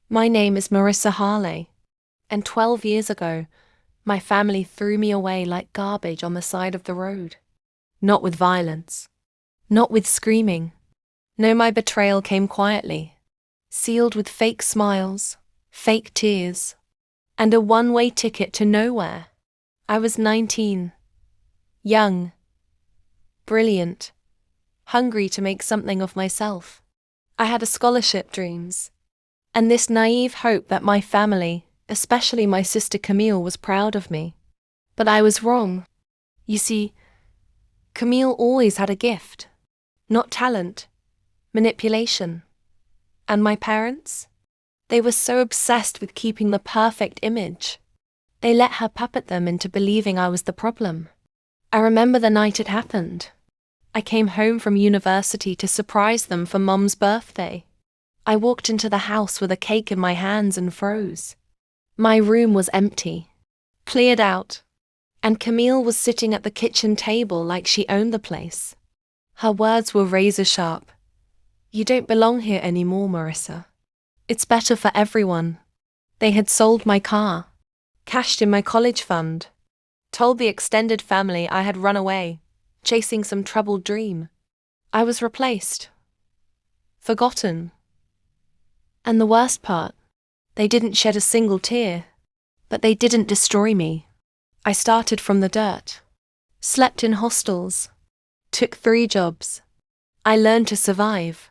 My name is Marissa Hale, and 12 years ago, my family threw me away like garbage on the side of the road. Not with violence. Not with screaming. No, my betrayal came quietly, sealed with fake smiles, fake tears, and a one-way ticket to nowhere. I was 19. Young. Brilliant. Hungry to make something of myself. I had a scholarship dreams. And this naive hope that my family, especially my sister Camille, was proud of me. But I was wrong. You see, Camille always had a gift. Not talent. Manipulation. And my parents? They were so obsessed with keeping the perfect image. They let her puppet them into believing I was the problem. I remember the night it happened. I came home from university to surprise them for Mum's birthday. I walked into the house with a cake in my hands and froze. My room was empty, cleared out, and Camille was sitting at the kitchen table like she owned the place. Her words were razor sharp. "You don't belong here anymore, Marissa. It's better for everyone." They had sold my car, cashed in my college fund, told the extended family I had run away, chasing some troubled dream. I was replaced. Forgotten. And the worst part, they didn't shed a single tear, but they didn't destroy me. I started from the dirt, slept in hostels, took 3 jobs. I learned to survive.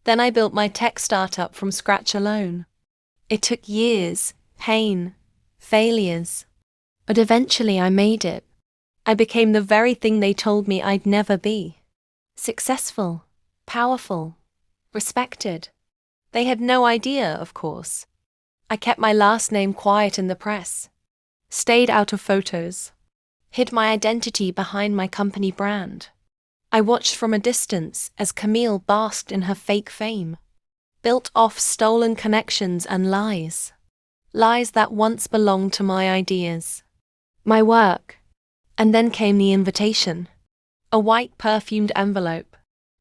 Then I built my tech startup from scratch alone. It took years, pain, failures, but eventually I made it. I became the very thing they told me I'd never be. Successful, powerful, respected. They had no idea, of course. I kept my last name quiet in the press, stayed out of photos, hid my identity behind my company brand. I watched from a distance as Camille basked in her fake fame, built off stolen connections and lies. Lies that once belonged to my ideas, my work. And then came the invitation. A white perfumed envelope.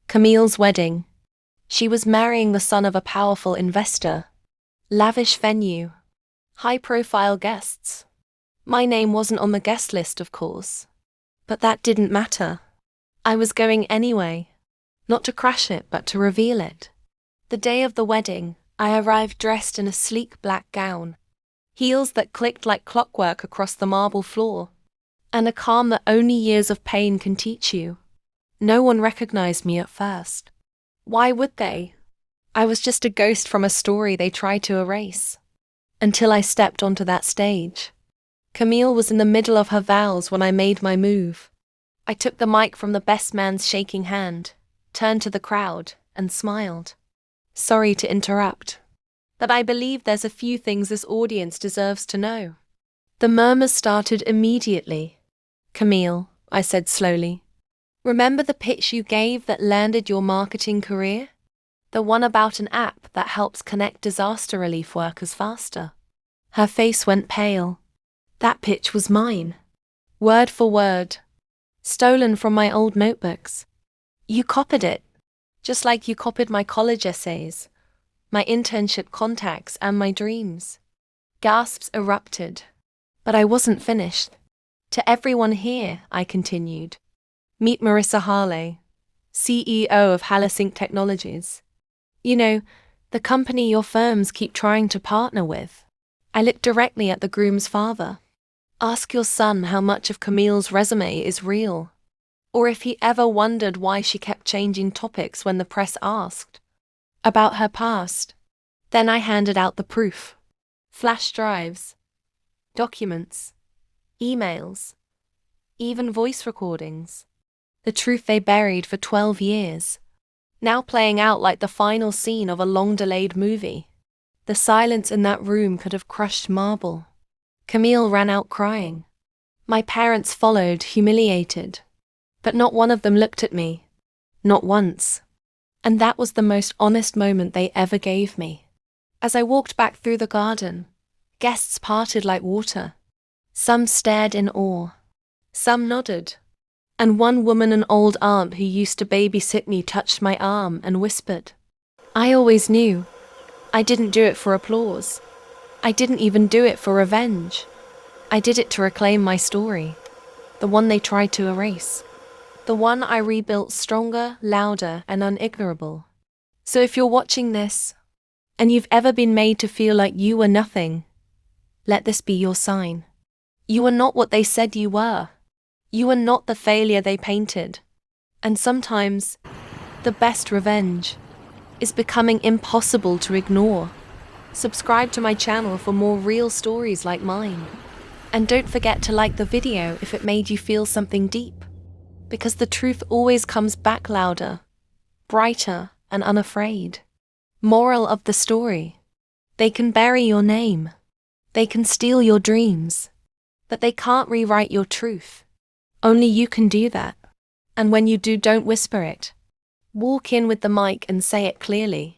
Camille's wedding. She was marrying the son of a powerful investor. Lavish venue. High-profile guests. My name wasn't on the guest list, of course. But that didn't matter. I was going anyway. Not to crash it, but to reveal it. The day of the wedding, I arrived dressed in a sleek black gown. Heels that clicked like clockwork across the marble floor. And a calm that only years of pain can teach you. No one recognized me at first. Why would they? I was just a ghost from a story they tried to erase. Until I stepped onto that stage. Camille was in the middle of her vows when I made my move. I took the mic from the best man's shaking hand, turned to the crowd, and smiled. Sorry to interrupt, but I believe there's a few things this audience deserves to know. The murmurs started immediately. "Camille," I said slowly, "remember the pitch you gave that landed your marketing career? The one about an app that helps connect disaster relief workers faster?" Her face went pale. That pitch was mine. Word for word. Stolen from my old notebooks. You copied it, just like you copied my college essays, my internship contacts, and my dreams. Gasps erupted. But I wasn't finished. "To everyone here," I continued, "meet Marissa Hale, CEO of Halesync Technologies. You know, the company your firms keep trying to partner with." I looked directly at the groom's father. "Ask your son how much of Camille's resume is real, or if he ever wondered why she kept changing topics when the press asked about her past." Then I handed out the proof. Flash drives. Documents, emails, even voice recordings. The truth they buried for 12 years. Now playing out like the final scene of a long-delayed movie. The silence in that room could have crushed marble. Camille ran out crying. My parents followed, humiliated. But not one of them looked at me. Not once. And that was the most honest moment they ever gave me. As I walked back through the garden, guests parted like water. Some stared in awe. Some nodded. And one woman, an old aunt who used to babysit me, touched my arm and whispered, "I always knew. I didn't do it for applause. I didn't even do it for revenge. I did it to reclaim my story, the one they tried to erase, the one I rebuilt stronger, louder, and unignorable. So if you're watching this, and you've ever been made to feel like you were nothing, let this be your sign. You are not what they said you were. You are not the failure they painted. And sometimes, the best revenge is becoming impossible to ignore. Subscribe to my channel for more real stories like mine. And don't forget to like the video if it made you feel something deep. Because the truth always comes back louder, brighter, and unafraid. Moral of the story: they can bury your name. They can steal your dreams. But they can't rewrite your truth. Only you can do that. And when you do, don't whisper it. Walk in with the mic and say it clearly.